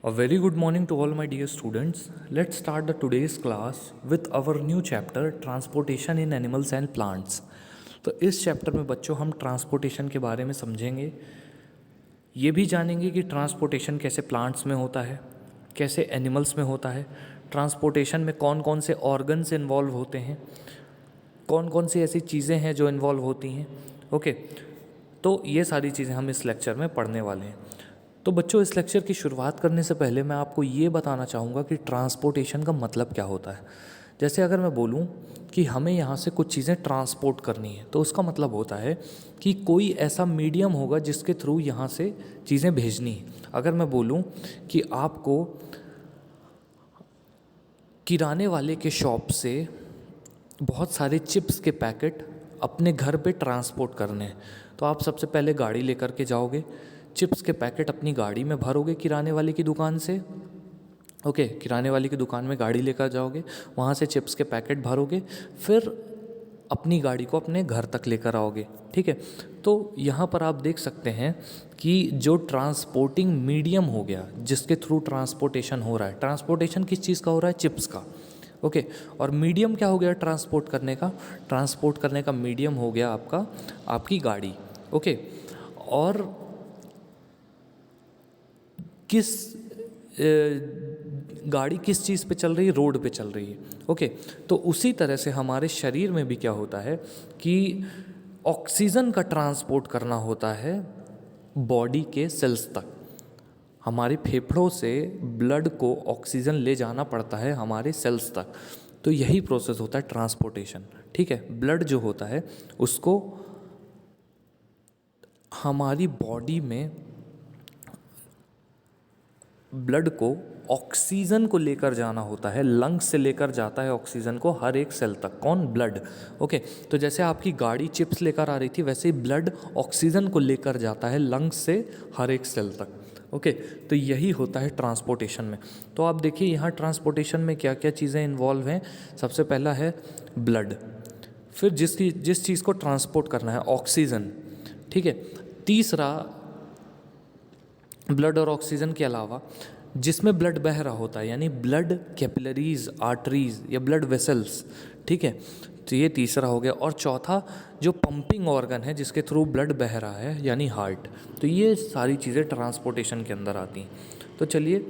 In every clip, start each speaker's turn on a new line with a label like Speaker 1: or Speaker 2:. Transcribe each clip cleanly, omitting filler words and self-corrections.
Speaker 1: A very good morning to all my dear students. Let's start the today's class with our new chapter Transportation in Animals and Plants. तो इस chapter में बच्चों हम transportation के बारे में समझेंगे, ये भी जानेंगे कि ट्रांसपोर्टेशन कैसे प्लांट्स में होता है, कैसे एनिमल्स में होता है, ट्रांसपोर्टेशन में कौन कौन से ऑर्गन्स इन्वॉल्व होते हैं, कौन कौन सी ऐसी चीज़ें हैं जो इन्वॉल्व होती हैं। ओके, तो ये सारी चीज़ें हम इस लेक्चर में पढ़ने वाले हैं। तो बच्चों, इस लेक्चर की शुरुआत करने से पहले मैं आपको ये बताना चाहूँगा कि ट्रांसपोर्टेशन का मतलब क्या होता है। जैसे अगर मैं बोलूँ कि हमें यहाँ से कुछ चीज़ें ट्रांसपोर्ट करनी है, तो उसका मतलब होता है कि कोई ऐसा मीडियम होगा जिसके थ्रू यहाँ से चीज़ें भेजनी है। अगर मैं बोलूँ कि आपको किराने वाले के शॉप से बहुत सारे चिप्स के पैकेट अपने घर पे ट्रांसपोर्ट करने हैं, तो आप सबसे पहले गाड़ी लेकर के जाओगे, चिप्स के पैकेट अपनी गाड़ी में भरोगे किराने वाले की दुकान से। ओके, किराने वाले की दुकान में गाड़ी लेकर जाओगे, वहाँ से चिप्स के पैकेट भरोगे, फिर अपनी गाड़ी को अपने घर तक लेकर आओगे। ठीक है, तो यहाँ पर आप देख सकते हैं कि जो ट्रांसपोर्टिंग मीडियम हो गया जिसके थ्रू ट्रांसपोर्टेशन हो रहा है, ट्रांसपोर्टेशन किस चीज़ का हो रहा है? चिप्स का। ओके, और मीडियम क्या हो गया ट्रांसपोर्ट करने का? ट्रांसपोर्ट करने का मीडियम हो गया आपकी गाड़ी। ओके, और गाड़ी किस चीज़ पे चल रही है? रोड पे चल रही है। ओके, तो उसी तरह से हमारे शरीर में भी क्या होता है कि ऑक्सीजन का ट्रांसपोर्ट करना होता है बॉडी के सेल्स तक। हमारे फेफड़ों से ब्लड को ऑक्सीजन ले जाना पड़ता है हमारे सेल्स तक, तो यही प्रोसेस होता है ट्रांसपोर्टेशन। ठीक है, ब्लड जो होता है उसको हमारी बॉडी में ब्लड को ऑक्सीजन को लेकर जाना होता है, लंग्स से लेकर जाता है ऑक्सीजन को हर एक सेल तक। कौन? ब्लड। ओके, तो जैसे आपकी गाड़ी चिप्स लेकर आ रही थी, वैसे ही ब्लड ऑक्सीजन को लेकर जाता है लंग्स से हर एक सेल तक। ओके, तो यही होता है ट्रांसपोर्टेशन में। तो आप देखिए यहाँ ट्रांसपोर्टेशन में क्या क्या चीज़ें इन्वॉल्व हैं। सबसे पहला है ब्लड, फिर जिस चीज़ को ट्रांसपोर्ट करना है ऑक्सीजन। ठीक है, तीसरा ब्लड और ऑक्सीजन के अलावा जिसमें ब्लड बह रहा होता है, यानी ब्लड कैपिलरीज, आर्टरीज या ब्लड वेसल्स। ठीक है, तो ये तीसरा हो गया। और चौथा जो पंपिंग ऑर्गन है जिसके थ्रू ब्लड बह रहा है, यानी हार्ट। तो ये सारी चीज़ें ट्रांसपोर्टेशन के अंदर आती हैं। तो चलिए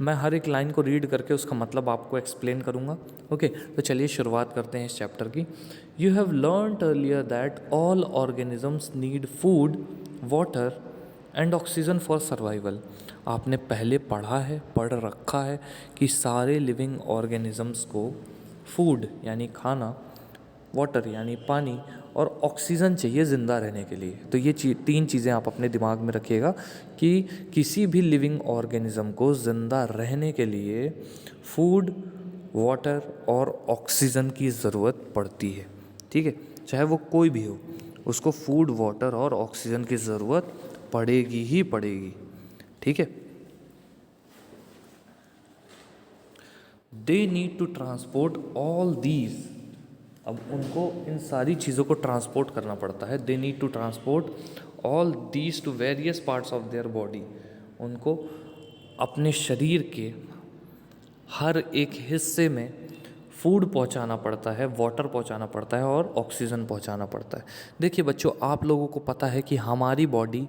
Speaker 1: मैं हर एक लाइन को रीड करके उसका मतलब आपको एक्सप्लेन करूँगा। ओके, तो चलिए शुरुआत करते हैं इस चैप्टर की। You have learned earlier that all organisms need food, water and oxygen for survival. आपने पहले पढ़ रखा है कि सारे लिविंग ऑर्गेनिजम्स को फूड यानी खाना, वाटर यानी पानी और ऑक्सीजन चाहिए ज़िंदा रहने के लिए। तो ये तीन चीज़ें आप अपने दिमाग में रखिएगा कि किसी भी लिविंग ऑर्गेनिज्म को ज़िंदा रहने के लिए फूड, वाटर और ऑक्सीजन की ज़रूरत पड़ती है। ठीक है, चाहे वो कोई भी हो, उसको फूड, वाटर और ऑक्सीजन की ज़रूरत पड़ेगी ही पड़ेगी। ठीक है, they need to transport all these. अब उनको इन सारी चीज़ों को ट्रांसपोर्ट करना पड़ता है। They need to transport all these to various parts of their body. उनको अपने शरीर के हर एक हिस्से में फूड पहुंचाना पड़ता है, वाटर पहुंचाना पड़ता है और ऑक्सीजन पहुंचाना पड़ता है। देखिए बच्चों, आप लोगों को पता है कि हमारी बॉडी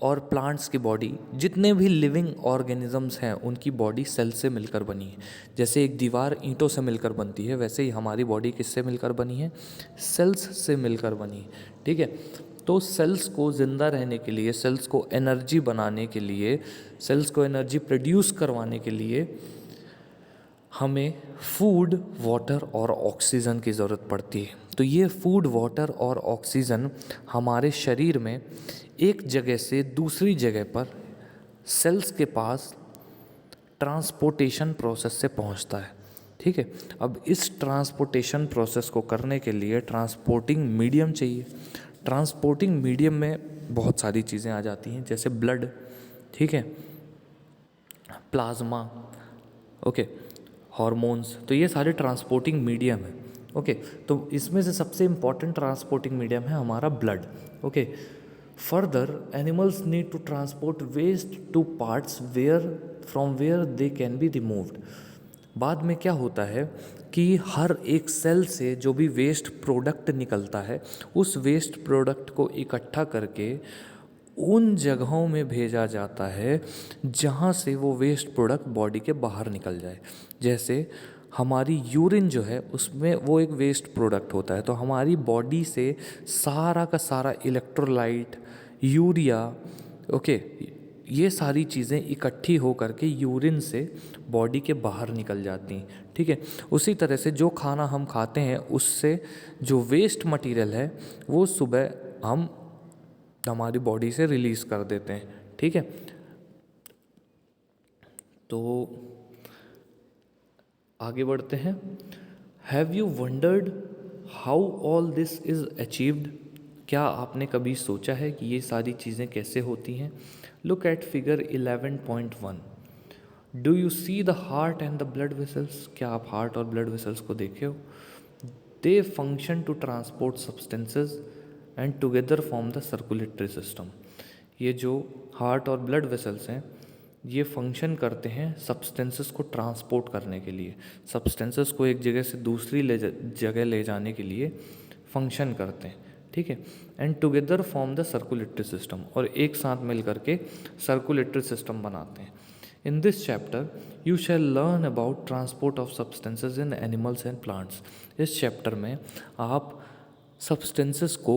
Speaker 1: और प्लांट्स की बॉडी, जितने भी लिविंग ऑर्गेनिजम्स हैं उनकी बॉडी सेल से मिलकर बनी है। जैसे एक दीवार ईंटों से मिलकर बनती है, वैसे ही हमारी बॉडी किससे मिलकर बनी है? सेल्स से मिलकर बनी है। ठीक है, तो सेल्स को ज़िंदा रहने के लिए, सेल्स को एनर्जी बनाने के लिए, सेल्स को एनर्जी प्रोड्यूस करवाने के लिए हमें फूड, वाटर और ऑक्सीजन की ज़रूरत पड़ती है। तो ये फूड, वाटर और ऑक्सीजन हमारे शरीर में एक जगह से दूसरी जगह पर सेल्स के पास ट्रांसपोर्टेशन प्रोसेस से पहुंचता है। ठीक है, अब इस ट्रांसपोर्टेशन प्रोसेस को करने के लिए ट्रांसपोर्टिंग मीडियम चाहिए। ट्रांसपोर्टिंग मीडियम में बहुत सारी चीज़ें आ जाती हैं, जैसे ब्लड, ठीक है, प्लाज्मा, ओके, हार्मोन्स। तो ये सारे ट्रांसपोर्टिंग मीडियम है। ओके, तो इसमें से सबसे इम्पॉर्टेंट ट्रांसपोर्टिंग मीडियम है हमारा blood. Okay, Further, animals need to transport waste to parts from where they can be removed. बाद में क्या होता है कि हर एक सेल से जो भी वेस्ट प्रोडक्ट निकलता है उस वेस्ट प्रोडक्ट को इकट्ठा करके उन जगहों में भेजा जाता है जहाँ से वो वेस्ट प्रोडक्ट बॉडी के बाहर निकल जाए। जैसे हमारी यूरिन जो है उसमें वो एक वेस्ट प्रोडक्ट होता है, तो हमारी बॉडी से सारा का सारा इलेक्ट्रोलाइट, यूरिया, ओके, ये सारी चीज़ें इकट्ठी हो करके यूरिन से बॉडी के बाहर निकल जाती हैं। ठीक है, उसी तरह से जो खाना हम खाते हैं उससे जो वेस्ट मटेरियल है वो सुबह हम हमारी बॉडी से रिलीज़ कर देते हैं। ठीक है, तो आगे बढ़ते हैं। Have you wondered how all this is achieved? क्या आपने कभी सोचा है कि ये सारी चीज़ें कैसे होती हैं? Look at figure 11.1। Do you see the heart and the blood vessels? क्या आप हार्ट और ब्लड वेसल्स को देखे हो? They function to transport substances and together form the circulatory system. ये जो हार्ट और ब्लड वेसल्स हैं ये फंक्शन करते हैं सब्सटेंसेस को ट्रांसपोर्ट करने के लिए, सब्सटेंसेस को एक जगह से दूसरी जगह ले जाने के लिए फंक्शन करते हैं। ठीक है, and together form the circulatory system, और एक साथ मिल करके सर्कुलेटरी सिस्टम बनाते हैं। In this chapter you shall learn about transport of substances in animals and plants. इस चैप्टर में आप सब्सटेंसेस को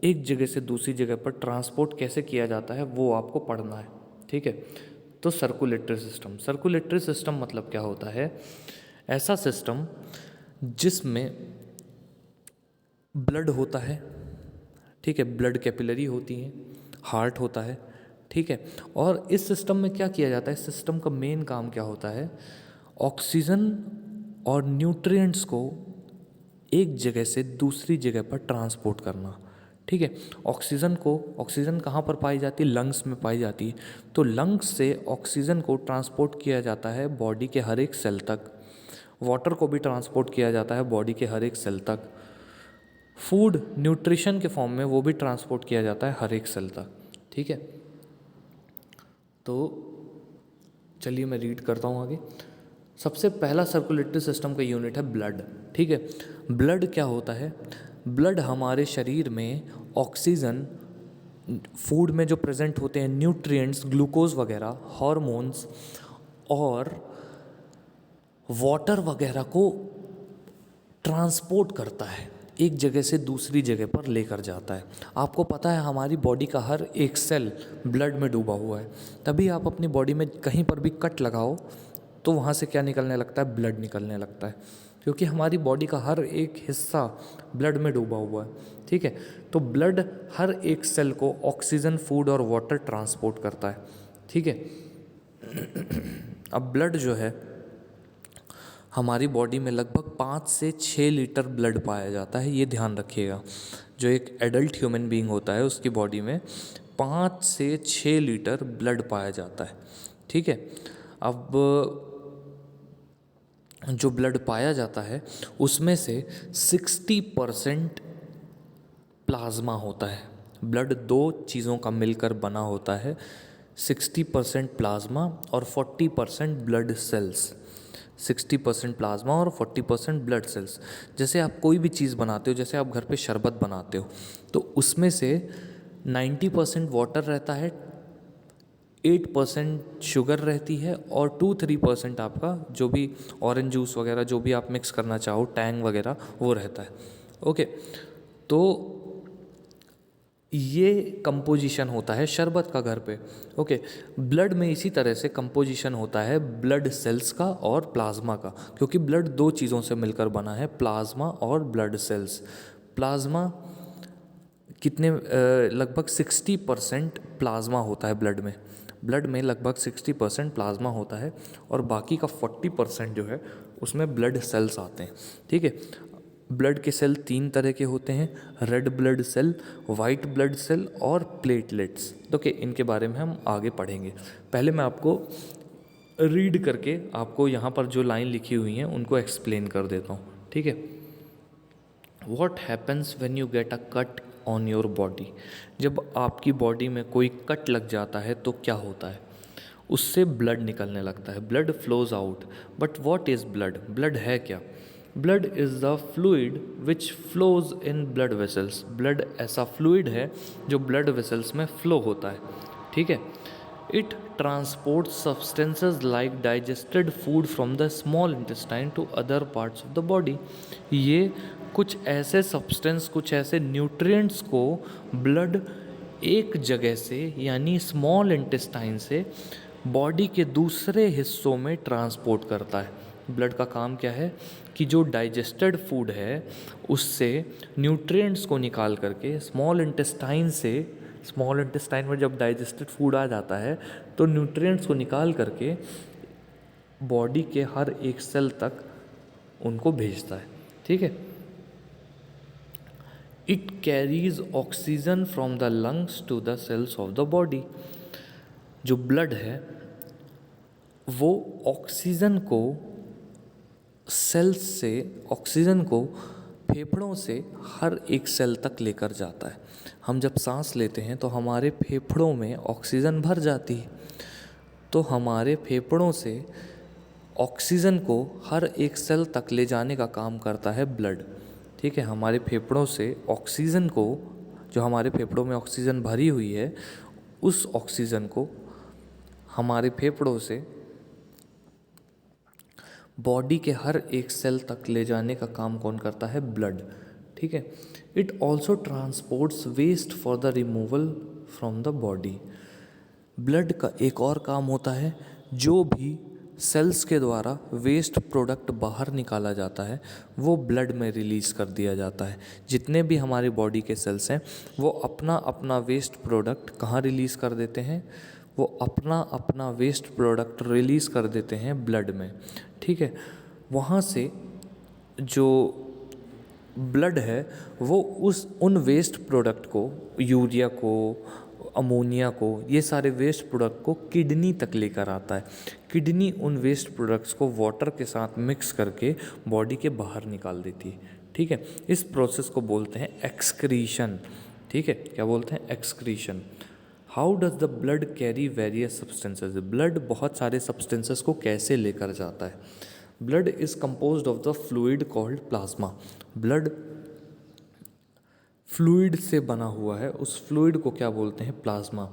Speaker 1: एक जगह से दूसरी जगह पर ट्रांसपोर्ट कैसे किया जाता है वो आपको पढ़ना है। ठीक है, तो सर्कुलेटरी सिस्टम, सर्कुलेटरी सिस्टम मतलब क्या होता है? ऐसा सिस्टम जिसमें ब्लड होता है, ठीक है, ब्लड कैपिलरी होती हैं, हार्ट होता है, ठीक है, और इस सिस्टम में क्या किया जाता है? इस सिस्टम का मेन काम क्या होता है? ऑक्सीजन और न्यूट्रिएंट्स को एक जगह से दूसरी जगह पर ट्रांसपोर्ट करना। ठीक है, ऑक्सीजन कहाँ पर पाई जाती है? लंग्स में पाई जाती है। तो लंग्स से ऑक्सीजन को ट्रांसपोर्ट किया जाता है बॉडी के हर एक सेल तक। वाटर को भी ट्रांसपोर्ट किया जाता है बॉडी के हर एक सेल तक। फूड न्यूट्रिशन के फॉर्म में वो भी ट्रांसपोर्ट किया जाता है हर एक सेल तक। ठीक है, तो चलिए मैं रीड करता हूँ आगे। सबसे पहला सर्कुलेटरी सिस्टम का यूनिट है ब्लड। ठीक है, ब्लड क्या होता है? ब्लड हमारे शरीर में ऑक्सीजन, फूड में जो प्रेजेंट होते हैं न्यूट्रिएंट्स, ग्लूकोज वगैरह, हार्मोन्स और वाटर वगैरह को ट्रांसपोर्ट करता है, एक जगह से दूसरी जगह पर लेकर जाता है। आपको पता है हमारी बॉडी का हर एक सेल ब्लड में डूबा हुआ है, तभी आप अपनी बॉडी में कहीं पर भी कट लगाओ तो वहाँ से क्या निकलने लगता है? ब्लड निकलने लगता है, क्योंकि हमारी बॉडी का हर एक हिस्सा ब्लड में डूबा हुआ है। ठीक है, तो ब्लड हर एक सेल को ऑक्सीजन, फूड और वाटर ट्रांसपोर्ट करता है। ठीक है, अब ब्लड जो है हमारी बॉडी में लगभग 5 से 6 लीटर ब्लड पाया जाता है, ये ध्यान रखिएगा। जो एक एडल्ट ह्यूमन बीइंग होता है उसकी बॉडी में 5 से 6 लीटर ब्लड पाया जाता है। ठीक है, अब जो ब्लड पाया जाता है उसमें से 60% प्लाज्मा होता है। ब्लड दो चीज़ों का मिलकर बना होता है, 60% प्लाज्मा और 40% ब्लड सेल्स। 60% प्लाज्मा और 40% ब्लड सेल्स। जैसे आप कोई भी चीज़ बनाते हो, जैसे आप घर पे शरबत बनाते हो तो उसमें से 90% वाटर रहता है, 8% शुगर रहती है और 2-3% आपका जो भी ऑरेंज जूस वगैरह जो भी आप मिक्स करना चाहो, टैंग वगैरह, वो रहता है। ओके, तो ये कंपोजिशन होता है शरबत का घर पे। ओके, ब्लड में इसी तरह से कंपोजिशन होता है ब्लड सेल्स का और प्लाज्मा का, क्योंकि ब्लड दो चीज़ों से मिलकर बना है, प्लाज्मा और ब्लड सेल्स। प्लाज्मा कितने लगभग 60% प्लाज्मा होता है ब्लड में लगभग 60% प्लाज्मा होता है और बाकी का 40% जो है उसमें ब्लड सेल्स आते हैं। ठीक है, ब्लड के सेल 3 तरह के होते हैं, red blood cell, white blood cell और प्लेटलेट्स। ओके, इनके बारे में हम आगे पढ़ेंगे। पहले मैं आपको रीड करके आपको यहाँ पर जो लाइन लिखी हुई हैं उनको एक्सप्लेन कर देता हूँ। ठीक है, what happens when you get a cut on your body. जब आपकी बॉडी में कोई कट लग जाता है तो क्या होता है, उससे ब्लड निकलने लगता है, blood flows out. But what is blood? Blood है क्या? Blood is the fluid which flows in blood vessels. Blood ऐसा फ्लूइड है जो ब्लड वेसल्स में फ्लो होता है, ठीक है। It transport substances like digested food from the small intestine to other parts of the body. ये कुछ ऐसे सब्सटेंस, कुछ ऐसे न्यूट्रिएंट्स को ब्लड एक जगह से यानी स्मॉल इंटेस्टाइन से बॉडी के दूसरे हिस्सों में ट्रांसपोर्ट करता है। ब्लड का काम क्या है कि जो डाइजेस्टेड फूड है उससे न्यूट्रिएंट्स को निकाल करके स्मॉल इंटेस्टाइन से, स्मॉल इंटेस्टाइन में जब डाइजेस्टेड फूड आ जाता है तो न्यूट्रिएंट्स को निकाल करके बॉडी के हर एक सेल तक उनको भेजता है, ठीक है। It carries oxygen from the lungs to the cells of the body. जो ब्लड है वो ऑक्सीजन को सेल्स से, ऑक्सीजन को फेफड़ों से हर एक सेल तक लेकर जाता है। हम जब सांस लेते हैं तो हमारे फेफड़ों में ऑक्सीजन भर जाती है, तो हमारे फेफड़ों से ऑक्सीजन को हर एक सेल तक ले जाने का काम करता है ब्लड, ठीक है। हमारे फेफड़ों से ऑक्सीजन को, जो हमारे फेफड़ों में ऑक्सीजन भरी हुई है, उस ऑक्सीजन को हमारे फेफड़ों से बॉडी के हर एक सेल तक ले जाने का काम कौन करता है? ब्लड, ठीक है। It also transports waste for the removal from the body. Blood का एक और काम होता है, जो भी सेल्स के द्वारा वेस्ट प्रोडक्ट बाहर निकाला जाता है वो ब्लड में रिलीज़ कर दिया जाता है। जितने भी हमारी बॉडी के सेल्स हैं वो अपना अपना वेस्ट प्रोडक्ट कहाँ रिलीज़ कर देते हैं? वो अपना अपना वेस्ट प्रोडक्ट रिलीज़ कर देते हैं ब्लड में, ठीक है। वहाँ से जो ब्लड है वो उन वेस्ट प्रोडक्ट को, यूरिया को, अमोनिया को, ये सारे वेस्ट प्रोडक्ट को किडनी तक लेकर आता है। किडनी उन वेस्ट प्रोडक्ट्स को वाटर के साथ मिक्स करके बॉडी के बाहर निकाल देती है, ठीक है। इस प्रोसेस को बोलते हैं एक्सक्रीशन, ठीक है। क्या बोलते हैं? Excretion. How does the blood carry various substances? Blood बहुत सारे सब्सटेंसेस को कैसे लेकर जाता है? Blood is composed of the fluid called plasma. Blood fluid से बना हुआ है, उस फ्लूइड को क्या बोलते हैं? प्लाज्मा।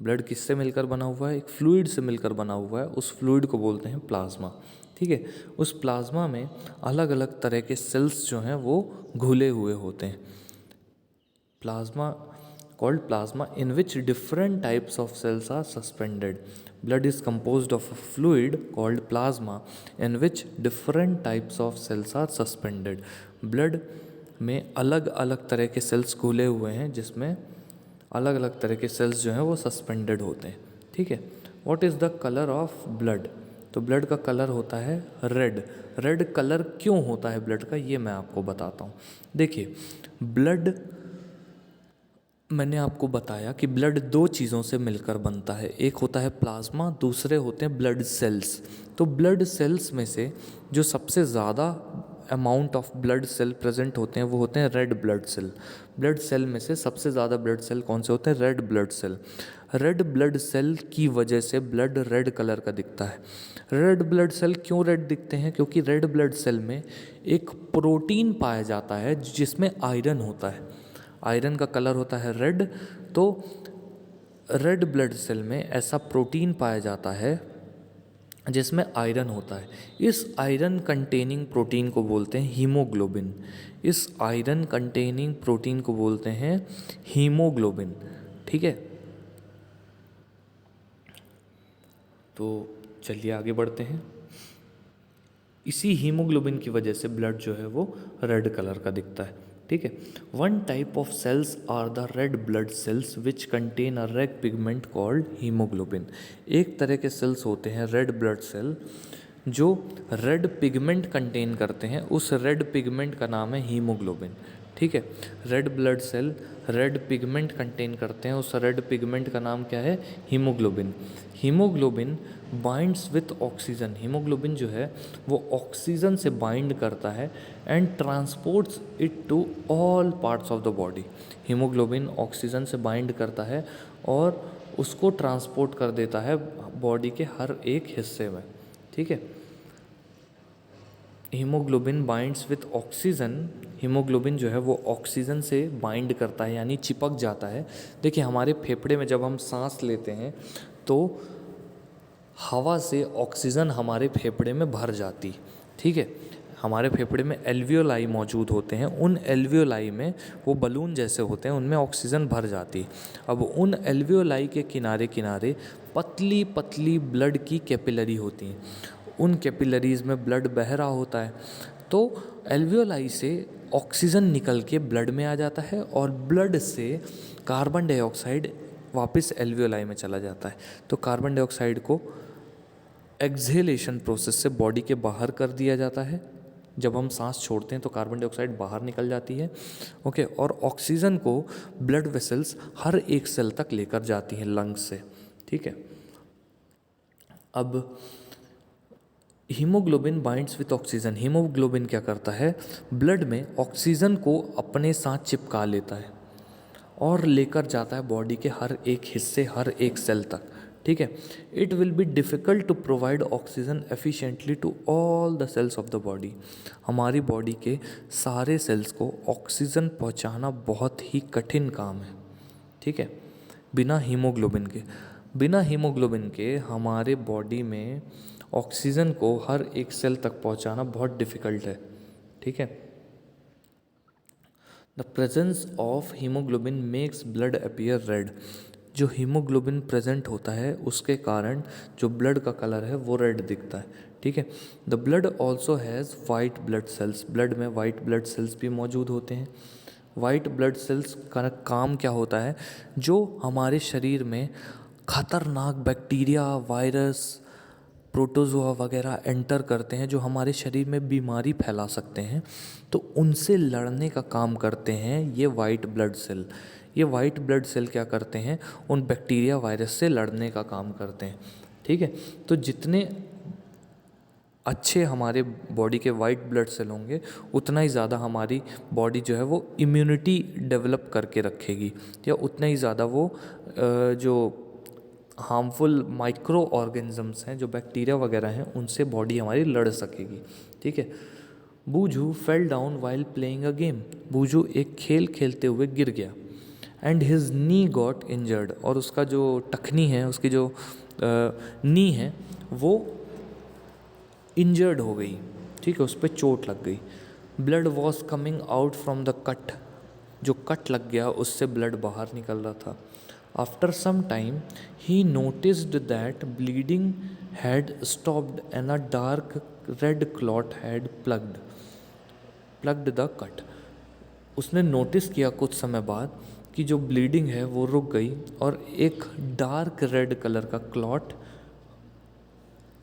Speaker 1: ब्लड किससे मिलकर बना हुआ है? एक फ्लूइड से मिलकर बना हुआ है, उस फ्लूइड को बोलते हैं प्लाज्मा, ठीक है। उस प्लाज्मा में अलग अलग तरह के सेल्स जो हैं वो घुले हुए होते हैं। Plasma called plasma in which different types of cells are suspended. Blood is composed of a fluid called plasma in which different types of cells are suspended. Blood में अलग अलग तरह के सेल्स घुले हुए हैं जिसमें अलग अलग तरह के सेल्स जो हैं वो सस्पेंडेड होते हैं, ठीक है। What is the color of blood? तो ब्लड का कलर होता है रेड। रेड कलर क्यों होता है ब्लड का, ये मैं आपको बताता हूँ। देखिए, ब्लड, मैंने आपको बताया कि ब्लड दो चीज़ों से मिलकर बनता है, एक होता है प्लाज्मा, दूसरे होते हैं ब्लड सेल्स। तो ब्लड सेल्स में से जो सबसे ज़्यादा amount of blood cell present होते हैं वो होते हैं red blood cell. Blood cell में से सबसे ज़्यादा ब्लड सेल कौन से होते हैं? Red blood cell. Red blood cell की वजह से ब्लड रेड कलर का दिखता है। रेड ब्लड सेल क्यों रेड दिखते हैं? क्योंकि रेड ब्लड सेल में एक प्रोटीन पाया जाता है जिसमें आयरन होता है। आयरन का कलर होता है रेड। तो रेड ब्लड सेल में ऐसा प्रोटीन पाया जाता है जिसमें आयरन होता है। इस आयरन कंटेनिंग प्रोटीन को बोलते हैं हीमोग्लोबिन। इस आयरन कंटेनिंग प्रोटीन को बोलते हैं हीमोग्लोबिन, ठीक है। तो चलिए आगे बढ़ते हैं। इसी हीमोग्लोबिन की वजह से ब्लड जो है वो रेड कलर का दिखता है, ठीक है। One type of cells are the red blood cells which contain a red pigment called haemoglobin. एक तरह के सेल्स होते हैं रेड ब्लड सेल जो रेड पिगमेंट कंटेन करते हैं, उस रेड पिगमेंट का नाम है हीमोग्लोबिन, ठीक है। Red blood cell red pigment contain करते हैं, उस रेड पिगमेंट का नाम क्या है? Haemoglobin. Haemoglobin binds with oxygen, haemoglobin जो है वो ऑक्सीजन से बाइंड करता है and transports it to all parts of the body. Haemoglobin oxygen से बाइंड करता है और उसको ट्रांसपोर्ट कर देता है बॉडी के हर एक हिस्से में, ठीक है। Haemoglobin binds with oxygen, haemoglobin जो है वो ऑक्सीजन से बाइंड करता है यानी चिपक जाता है। देखिए हमारे फेफड़े में जब हम सांस लेते हैं तो हवा से ऑक्सीजन हमारे फेफड़े में भर जाती, ठीक है। हमारे फेफड़े में एल्वियोलाई मौजूद होते हैं, उन एल्वियोलाई में वो बलून जैसे होते हैं, उनमें ऑक्सीजन भर जाती। अब उन एल्वियोलाई के किनारे किनारे पतली पतली ब्लड की कैपिलरी होती हैं, उन कैपिलरीज में ब्लड बह रहा होता है, तो एल्वियोलाई से ऑक्सीजन निकल के ब्लड में आ जाता है और ब्लड से कार्बन डाइऑक्साइड वापस एल्वियोलाई में चला जाता है। तो कार्बन डाइऑक्साइड को एक्सहेलेशन प्रोसेस से बॉडी के बाहर कर दिया जाता है। जब हम सांस छोड़ते हैं तो कार्बन डाइऑक्साइड बाहर निकल जाती है, ओके। और ऑक्सीजन को ब्लड वेसल्स हर एक सेल तक लेकर जाती हैं लंग्स से, ठीक है। अब haemoglobin binds with oxygen, haemoglobin क्या करता है, ब्लड में ऑक्सीजन को अपने साथ चिपका लेता है और लेकर जाता है बॉडी के हर एक हिस्से, हर एक सेल तक, ठीक है। It will be difficult to provide oxygen efficiently to all the cells of the body. हमारी बॉडी के सारे सेल्स को ऑक्सीजन पहुंचाना बहुत ही कठिन काम है, ठीक है, बिना हीमोग्लोबिन के हमारे बॉडी में ऑक्सीजन को हर एक सेल तक पहुंचाना बहुत डिफ़िकल्ट है, ठीक है। The presence of haemoglobin makes blood appear red. जो हीमोग्लोबिन प्रेजेंट होता है उसके कारण जो ब्लड का कलर है वो रेड दिखता है, ठीक है। The blood also has white blood cells, blood में वाइट ब्लड सेल्स भी मौजूद होते हैं। वाइट ब्लड सेल्स का काम क्या होता है, जो हमारे शरीर में खतरनाक बैक्टीरिया, वायरस, प्रोटोजोआ वगैरह एंटर करते हैं जो हमारे शरीर में बीमारी फैला सकते हैं, तो उनसे लड़ने का काम करते हैं ये वाइट ब्लड सेल। ये वाइट ब्लड सेल क्या करते हैं, उन बैक्टीरिया वायरस से लड़ने का काम करते हैं, ठीक है। तो जितने अच्छे हमारे बॉडी के वाइट ब्लड सेल होंगे उतना ही ज़्यादा हमारी बॉडी जो है वो इम्यूनिटी डेवलप करके रखेगी, या उतना ही ज़्यादा वो जो हार्मफुल माइक्रो ऑर्गेनिजम्स हैं, जो बैक्टीरिया वगैरह हैं, उनसे बॉडी हमारी लड़ सकेगी, ठीक है। बूझू fell down while playing a game, बूझू एक खेल खेलते हुए गिर गया। And his knee got injured, और उसका जो टखनी है, उसकी जो नी है वो इंजर्ड हो गई, ठीक है, उस पर चोट लग गई। Blood was coming out from the cut, जो कट लग गया उससे ब्लड बाहर निकल रहा था। After some time he noticed that bleeding had stopped and a dark red clot had plugged the cut. उसने नोटिस किया कुछ समय बाद कि जो ब्लीडिंग है वो रुक गई और एक डार्क रेड कलर का क्लॉट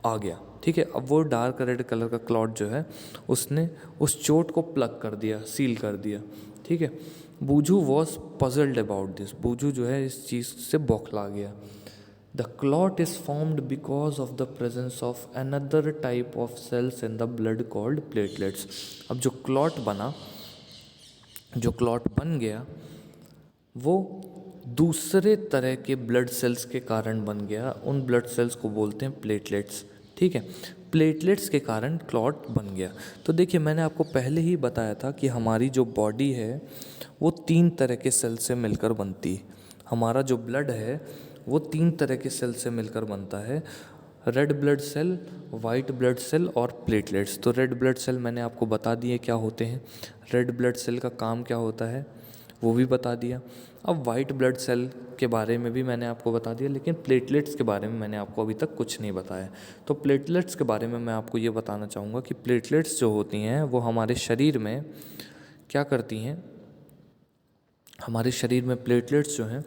Speaker 1: आ गया, ठीक है। अब वो डार्क रेड कलर का क्लॉट जो है उसने उस चोट को प्लग कर दिया, सील कर दिया, ठीक है। बूझू वॉज पजल्ड अबाउट दिस, बूझू जो है इस चीज़ से बौखला गया। The clot is formed because of the presence of another type of cells in the blood called platelets. अब जो क्लॉट बन गया वो दूसरे तरह के ब्लड सेल्स के कारण बन गया, उन ब्लड सेल्स को बोलते हैं प्लेटलेट्स, ठीक है। प्लेटलेट्स के कारण क्लॉट बन गया। तो देखिए मैंने आपको पहले ही बताया था कि हमारी जो बॉडी है वो 3 तरह के सेल से मिलकर बनती है। हमारा जो ब्लड है वो 3 तरह के सेल से मिलकर बनता है, red blood cell, white blood cell और प्लेटलेट्स। तो रेड ब्लड सेल मैंने आपको बता दिए क्या होते हैं, रेड ब्लड सेल का काम क्या होता है वो भी बता दिया। अब वाइट ब्लड सेल के बारे में भी मैंने आपको बता दिया, लेकिन प्लेटलेट्स के बारे में मैंने आपको अभी तक कुछ नहीं बताया। तो प्लेटलेट्स के बारे में मैं आपको ये बताना चाहूँगा कि प्लेटलेट्स जो होती हैं वो हमारे शरीर में क्या करती हैं, हमारे शरीर में प्लेटलेट्स जो हैं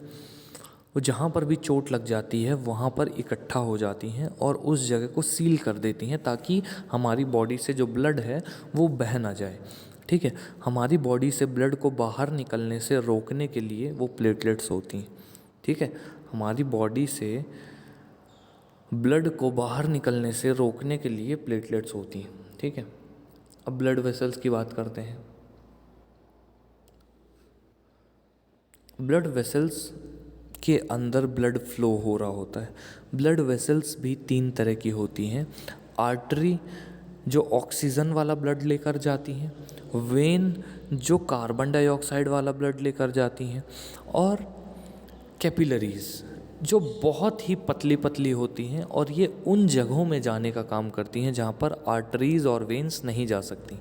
Speaker 1: वो जहाँ पर भी चोट लग जाती है वहाँ पर इकट्ठा हो जाती हैं और उस जगह को सील कर देती हैं ताकि हमारी बॉडी से जो ब्लड है वो बह ना जाए, ठीक है। हमारी बॉडी से ब्लड को बाहर निकलने से रोकने के लिए वो प्लेटलेट्स होती हैं, ठीक है। हमारी बॉडी से ब्लड को बाहर निकलने से रोकने के लिए प्लेटलेट्स होती हैं, ठीक है। अब ब्लड वेसल्स की बात करते हैं। ब्लड वेसल्स के अंदर ब्लड फ्लो हो रहा होता है। ब्लड वेसल्स भी 3 तरह की होती हैं। आर्टरी जो ऑक्सीजन वाला ब्लड लेकर जाती हैं, वेन जो कार्बन डाइऑक्साइड वाला ब्लड लेकर जाती हैं, और कैपिलरीज जो बहुत ही पतली पतली होती हैं और ये उन जगहों में जाने का काम करती हैं जहाँ पर आर्टरीज़ और वेंस नहीं जा सकती।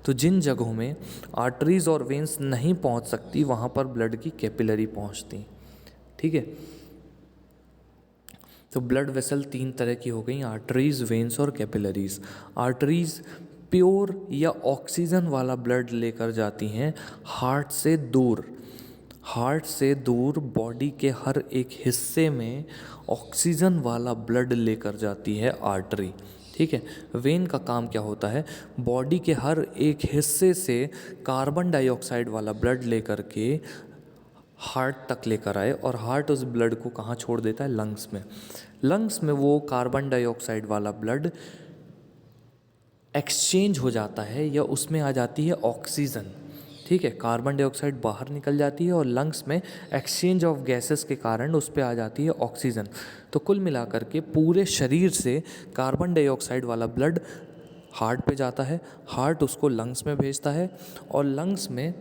Speaker 1: तो जिन जगहों में आर्टरीज़ और वेंस नहीं पहुँच सकती वहाँ पर ब्लड की कैपिलरी पहुँचती, ठीक है। तो ब्लड वेसल 3 तरह की हो गई, आर्टरीज़, वेंस और कैपिलरीज। आर्टरीज़ प्योर या ऑक्सीजन वाला ब्लड लेकर जाती हैं हार्ट से दूर। हार्ट से दूर बॉडी के हर एक हिस्से में ऑक्सीजन वाला ब्लड लेकर जाती है आर्टरी, ठीक है। वेन का काम क्या होता है, बॉडी के हर एक हिस्से से कार्बन डाइऑक्साइड वाला ब्लड लेकर के हार्ट तक लेकर आए और हार्ट उस ब्लड को कहाँ छोड़ देता है, लंग्स में। लंग्स में वो कार्बन डाइऑक्साइड वाला ब्लड एक्सचेंज हो जाता है या उसमें आ जाती है ऑक्सीजन, ठीक है। कार्बन डाइऑक्साइड बाहर निकल जाती है और लंग्स में एक्सचेंज ऑफ गैसेस के कारण उस पर आ जाती है ऑक्सीजन। तो कुल मिलाकर के पूरे शरीर से कार्बन डाइऑक्साइड वाला ब्लड हार्ट पे जाता है, हार्ट उसको लंग्स में भेजता है और लंग्स में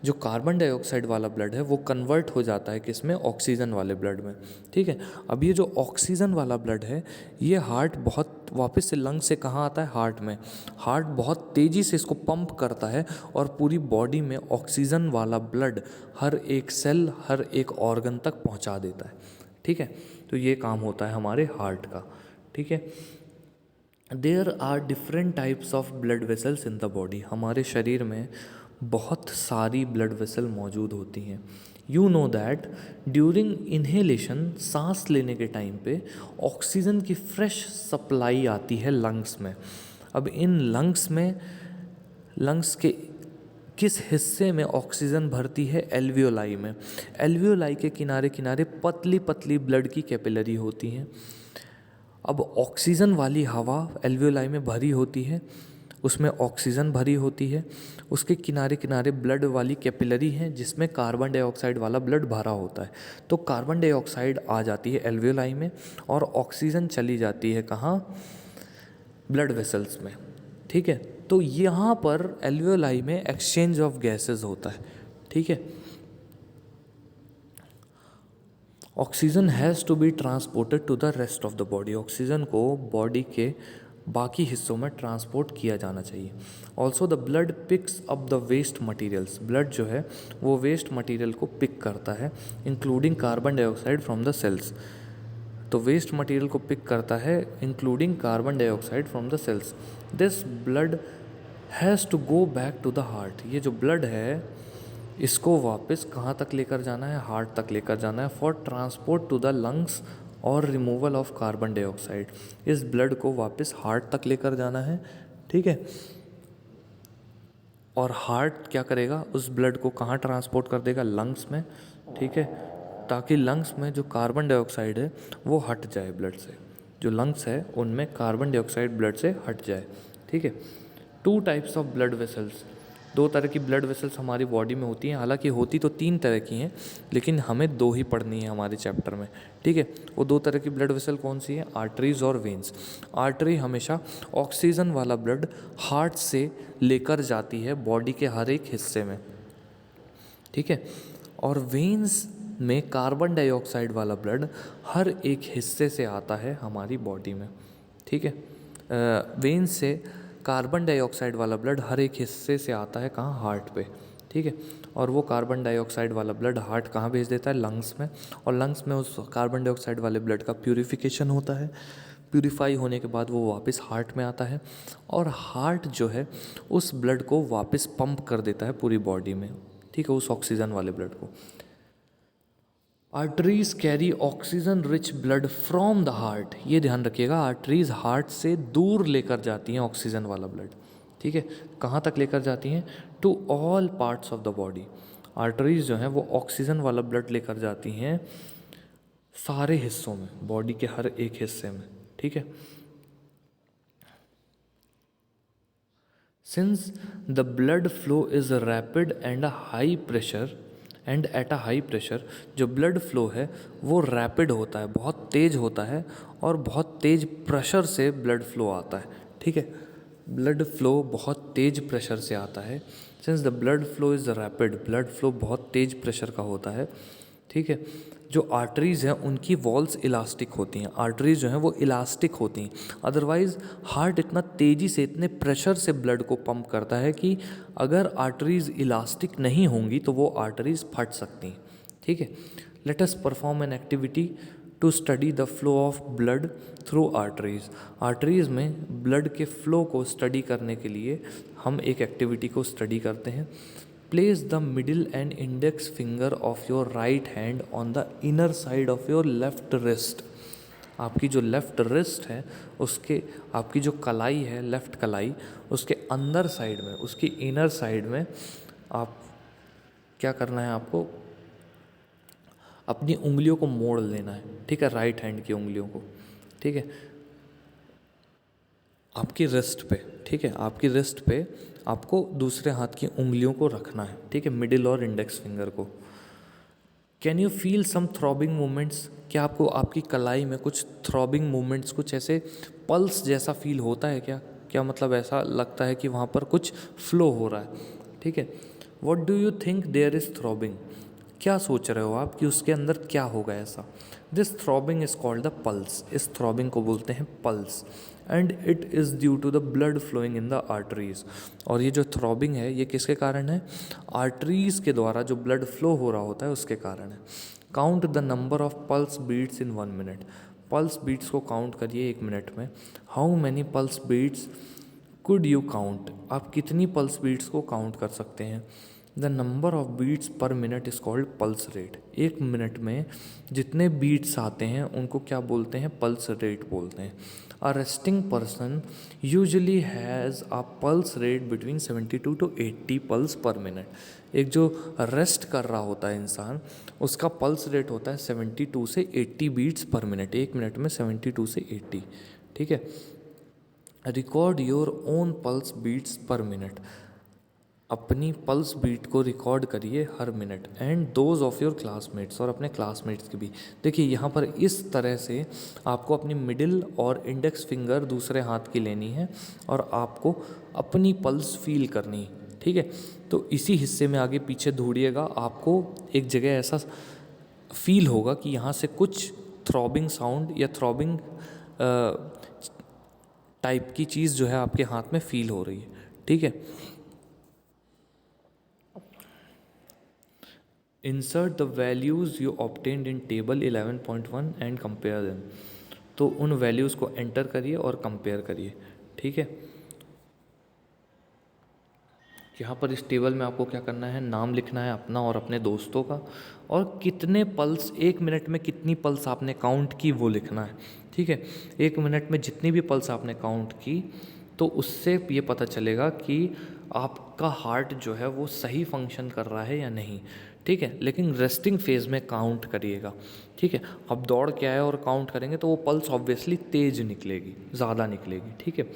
Speaker 1: जो कार्बन डाइऑक्साइड वाला ब्लड है वो कन्वर्ट हो जाता है किसमें, ऑक्सीजन वाले ब्लड में, ठीक है। अब ये जो ऑक्सीजन वाला ब्लड है ये हार्ट बहुत वापस से लंग्स से कहाँ आता है, हार्ट में। हार्ट बहुत तेज़ी से इसको पंप करता है और पूरी बॉडी में ऑक्सीजन वाला ब्लड हर एक सेल, हर एक ऑर्गन तक पहुँचा देता है, ठीक है। तो ये काम होता है हमारे हार्ट का, ठीक है। There are different types of blood vessels in the body. हमारे शरीर में बहुत सारी ब्लड वेसल मौजूद होती हैं। You know that during inhalation, सांस लेने के टाइम पे ऑक्सीजन की फ्रेश सप्लाई आती है लंग्स में। अब इन लंग्स के किस हिस्से में ऑक्सीजन भरती है, एल्वियोलाई में। एल्वियोलाई के किनारे किनारे पतली पतली ब्लड की कैपिलरी होती हैं। अब ऑक्सीजन वाली हवा एल्वियोलाई में भरी होती है, उसमें ऑक्सीजन भरी होती है, उसके किनारे किनारे ब्लड वाली कैपिलरी हैं जिसमें कार्बन डाइऑक्साइड वाला ब्लड भरा होता है। तो कार्बन डाइऑक्साइड आ जाती है एल्वियोलाई में और ऑक्सीजन चली जाती है कहाँ, ब्लड वेसल्स में, ठीक है। तो यहाँ पर एल्वियोलाई में एक्सचेंज ऑफ गैसेस होता है, ठीक है। Oxygen has to be transported to the rest of the body. Oxygen को बॉडी के बाकी हिस्सों में ट्रांसपोर्ट किया जाना चाहिए। Also the blood picks up the waste materials. Blood जो है वो वेस्ट मटीरियल को पिक करता है, including carbon dioxide from the cells. तो वेस्ट मटीरियल को पिक करता है including carbon dioxide from the cells. This blood has to go back to the heart. ये जो ब्लड है इसको वापस कहाँ तक लेकर जाना है, हार्ट तक लेकर जाना है, for transport to the lungs और रिमूवल ऑफ कार्बन डाइऑक्साइड। इस ब्लड को वापस हार्ट तक लेकर जाना है, ठीक है। और हार्ट क्या करेगा, उस ब्लड को कहाँ ट्रांसपोर्ट कर देगा, लंग्स में, ठीक है, ताकि लंग्स में जो कार्बन डाइऑक्साइड है वो हट जाए ब्लड से। जो लंग्स है उनमें कार्बन डाइऑक्साइड ब्लड से हट जाए, ठीक है। 2 टाइप्स ऑफ ब्लड वेसल्स। 2 तरह की ब्लड वेसल्स हमारी बॉडी में होती हैं। हालांकि होती तो 3 तरह की हैं लेकिन हमें 2 ही पढ़नी है हमारे चैप्टर में, ठीक है। वो 2 तरह की ब्लड वेसल कौन सी है, आर्टरीज और वेंस। आर्टरी हमेशा ऑक्सीजन वाला ब्लड हार्ट से लेकर जाती है बॉडी के हर एक हिस्से में, ठीक है। और वेंस में कार्बन डाइऑक्साइड वाला ब्लड हर एक हिस्से से आता है हमारी बॉडी में, ठीक है। वेंस से कार्बन डाइऑक्साइड वाला ब्लड हर एक हिस्से से आता है कहाँ, हार्ट पे, ठीक है। और वो कार्बन डाइऑक्साइड वाला ब्लड हार्ट कहाँ भेज देता है, लंग्स में। और लंग्स में उस कार्बन डाइऑक्साइड वाले ब्लड का प्यूरिफिकेशन होता है। प्यूरिफाई होने के बाद वो वापस हार्ट में आता है और हार्ट जो है उस ब्लड को वापस पंप कर देता है पूरी बॉडी में, ठीक है, उस ऑक्सीजन वाले ब्लड को। Arteries carry oxygen rich blood from the heart. ये ध्यान रखिएगा, आर्टरीज हार्ट से दूर लेकर जाती हैं ऑक्सीजन वाला ब्लड, ठीक है। कहाँ तक लेकर जाती हैं, to all parts of the body. Arteries जो हैं वो ऑक्सीजन वाला ब्लड लेकर जाती हैं सारे हिस्सों में, बॉडी के हर एक हिस्से में, ठीक है। Since the blood flow is rapid and at a high pressure, जो ब्लड फ्लो है वो रैपिड होता है, बहुत तेज़ होता है, और बहुत तेज़ प्रेशर से ब्लड फ्लो आता है, ठीक है। ब्लड फ्लो बहुत तेज़ प्रेशर से आता है। Since the blood flow is rapid, blood flow बहुत तेज़ प्रेशर का होता है, ठीक है। जो आर्टरीज़ हैं उनकी वॉल्स इलास्टिक होती हैं, आर्टरीज जो हैं वो इलास्टिक होती हैं। अदरवाइज़ हार्ट इतना तेज़ी से, इतने प्रेशर से ब्लड को पंप करता है कि अगर आर्टरीज़ इलास्टिक नहीं होंगी तो वो आर्टरीज़ फट सकती हैं, ठीक है। Let us perform an activity to study the flow of blood through arteries. Arteries में ब्लड के फ्लो को स्टडी करने के लिए हम एक एक्टिविटी को स्टडी करते हैं। Place the middle and index finger of your right hand on the inner side of your left wrist. आपकी जो लेफ्ट रिस्ट है उसके, आपकी जो कलाई है, लेफ्ट कलाई, उसके अंदर साइड में, उसकी इनर साइड में आप क्या करना है, आपको अपनी उंगलियों को मोड़ लेना है, ठीक है, राइट हैंड की उंगलियों को, ठीक है, आपकी रिस्ट पे, ठीक है, आपकी रिस्ट पे आपको दूसरे हाथ की उंगलियों को रखना है, ठीक है, मिडिल और इंडेक्स फिंगर को। Can you feel some throbbing movements, क्या आपको आपकी कलाई में कुछ थ्रॉबिंग मूवमेंट्स, कुछ ऐसे पल्स जैसा फील होता है क्या? क्या मतलब ऐसा लगता है कि वहाँ पर कुछ फ्लो हो रहा है, ठीक है। What do you think there is throbbing, क्या सोच रहे हो आप कि उसके अंदर क्या होगा ऐसा? This throbbing is called the pulse, इस थ्रॉबिंग को बोलते हैं pulse, and it is due to the blood flowing in the arteries. और ये जो थ्रॉबिंग है ये किसके कारण है? आर्टरीज के द्वारा जो ब्लड फ्लो हो रहा होता है उसके कारण है। Count the number of pulse beats in 1 minute, pulse beats को काउंट करिए 1 मिनट में। How many pulse beats could you count, आप कितनी पल्स बीट्स को काउंट कर सकते हैं? The number of beats per minute is called pulse rate, 1 minute में जितने बीट्स आते हैं उनको क्या बोलते हैं? पल्स रेट बोलते हैं। अ resting person usually has a pulse rate between 72 to 80 pulse पर मिनट। एक जो रेस्ट कर रहा होता है इंसान, उसका पल्स रेट होता है 72 से 80 बीट्स पर मिनट, 1 मिनट में 72 से 80, ठीक है। Record your own pulse beats per minute, अपनी पल्स बीट को रिकॉर्ड करिए हर मिनट, and those of your classmates, और अपने क्लासमेट्स की भी। देखिए यहाँ पर इस तरह से आपको अपनी मिडिल और इंडेक्स फिंगर दूसरे हाथ की लेनी है और आपको अपनी पल्स फील करनी है, ठीक है। तो इसी हिस्से में आगे पीछे ढूंढिएगा, आपको एक जगह ऐसा फील होगा कि यहाँ से कुछ थ्रॉबिंग साउंड या थ्रॉबिंग टाइप की चीज़ जो है आपके हाथ में फील हो रही है, ठीक है। Insert the values you obtained in table 11.1 and compare them, तो उन वैल्यूज़ को एंटर करिए और कंपेयर करिए, ठीक है। यहाँ पर इस टेबल में आपको क्या करना है, नाम लिखना है अपना और अपने दोस्तों का, और कितने पल्स, 1 मिनट में कितनी पल्स आपने काउंट की वो लिखना है, ठीक है। 1 मिनट में जितनी भी पल्स आपने काउंट की तो उससे ये पता चलेगा कि आपका हार्ट जो है वो सही फंक्शन कर रहा है या नहीं, ठीक है। लेकिन रेस्टिंग फेज़ में काउंट करिएगा, ठीक है। अब दौड़ के आए और काउंट करेंगे तो वो पल्स ऑब्वियसली तेज़ निकलेगी, ज़्यादा निकलेगी, ठीक है।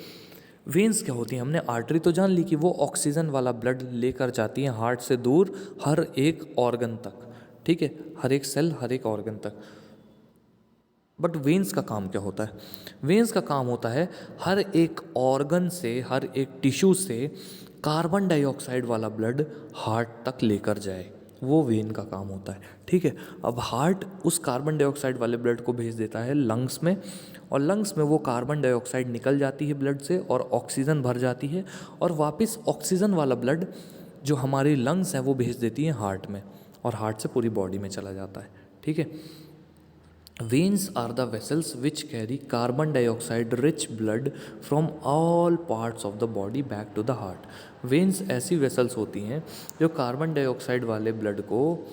Speaker 1: वेन्स क्या होती हैं, हमने आर्टरी तो जान ली कि वो ऑक्सीजन वाला ब्लड लेकर जाती हैं हार्ट से दूर हर एक ऑर्गन तक, ठीक है, हर एक सेल, हर एक ऑर्गन तक। बट वेन्स का काम क्या होता है? वेन्स का काम होता है हर एक ऑर्गन से, हर एक टिश्यू से कार्बन डाइऑक्साइड वाला ब्लड हार्ट तक लेकर जाए, वो वेन का काम होता है, ठीक है। अब हार्ट उस कार्बन डाइऑक्साइड वाले ब्लड को भेज देता है लंग्स में, और लंग्स में वो कार्बन डाइऑक्साइड निकल जाती है ब्लड से और ऑक्सीजन भर जाती है, और वापस ऑक्सीजन वाला ब्लड जो हमारी लंग्स हैं वो भेज देती है हार्ट में, और हार्ट से पूरी बॉडी में चला जाता है, ठीक है। Veins are the vessels which carry carbon dioxide rich blood from all parts of the body back to the heart. Veins ऐसी vessels होती हैं जो कार्बन डाइऑक्साइड वाले ब्लड को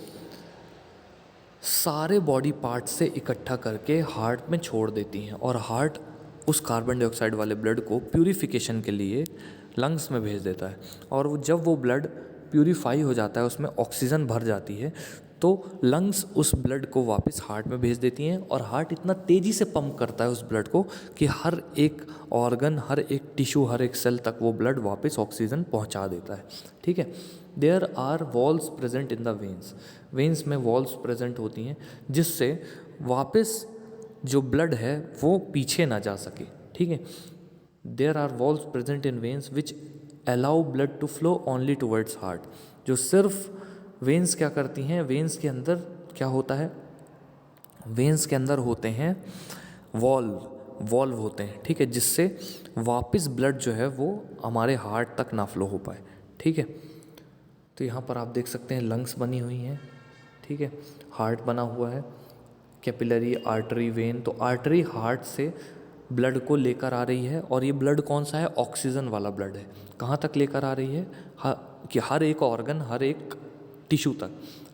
Speaker 1: सारे बॉडी पार्ट से इकट्ठा करके हार्ट में छोड़ देती हैं, और हार्ट उस कार्बन डाइऑक्साइड वाले ब्लड को प्यूरिफिकेशन के लिए लंग्स में भेज देता है, और जब वो ब्लड प्यूरिफाई हो जाता है, उसमें ऑक्सीजन भर जाती है, तो लंग्स उस ब्लड को वापस हार्ट में भेज देती हैं और हार्ट इतना तेज़ी से पंप करता है उस ब्लड को कि हर एक ऑर्गन, हर एक टिश्यू, हर एक सेल तक वो ब्लड वापस ऑक्सीजन पहुंचा देता है। ठीक है। There are walls present in the veins, veins में वॉल्स प्रेजेंट होती हैं जिससे वापस जो ब्लड है वो पीछे ना जा सके। ठीक है। There are walls present in veins which allow blood to flow only towards heart, जो सिर्फ वेन्स क्या करती हैं, वेन्स के अंदर क्या होता है, वेन्स के अंदर होते हैं वॉल्व होते हैं। ठीक है, जिससे वापस ब्लड जो है वो हमारे हार्ट तक ना फ्लो हो पाए। ठीक है। तो यहाँ पर आप देख सकते हैं लंग्स बनी हुई हैं। ठीक है, हार्ट बना हुआ है, कैपिलरी, आर्टरी, वेन। तो आर्टरी हार्ट से ब्लड को लेकर आ रही है और ये ब्लड कौन सा है, ऑक्सीजन वाला ब्लड है। कहाँ तक लेकर आ रही है, कि हर एक ऑर्गन, हर एक टिश्यू तक।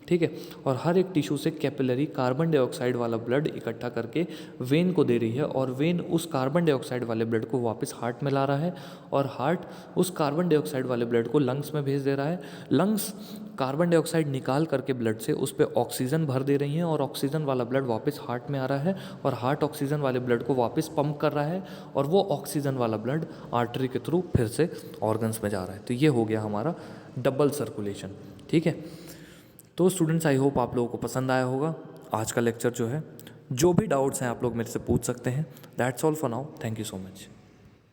Speaker 1: ठीक है। और हर एक टिश्यू से कैपिलरी कार्बन डाइऑक्साइड वाला ब्लड इकट्ठा करके वेन को दे रही है और वेन उस कार्बन डाइऑक्साइड वाले ब्लड को वापस हार्ट में ला रहा है और हार्ट उस कार्बन डाइऑक्साइड वाले ब्लड को लंग्स में भेज दे रहा है। लंग्स कार्बन डाइऑक्साइड निकाल करके ब्लड से उस पर ऑक्सीजन भर दे रही हैं और ऑक्सीजन वाला ब्लड वापस हार्ट में आ रहा है और हार्ट ऑक्सीजन वाले ब्लड को वापस पंप कर रहा है और वो ऑक्सीजन वाला ब्लड आर्टरी के थ्रू फिर से ऑर्गन्स में जा रहा है। तो ये हो गया हमारा डबल सर्कुलेशन। ठीक है। तो स्टूडेंट्स, आई होप आप लोगों को पसंद आया होगा आज का लेक्चर जो है। जो भी डाउट्स हैं आप लोग मेरे से पूछ सकते हैं। That's all for now, thank you so much.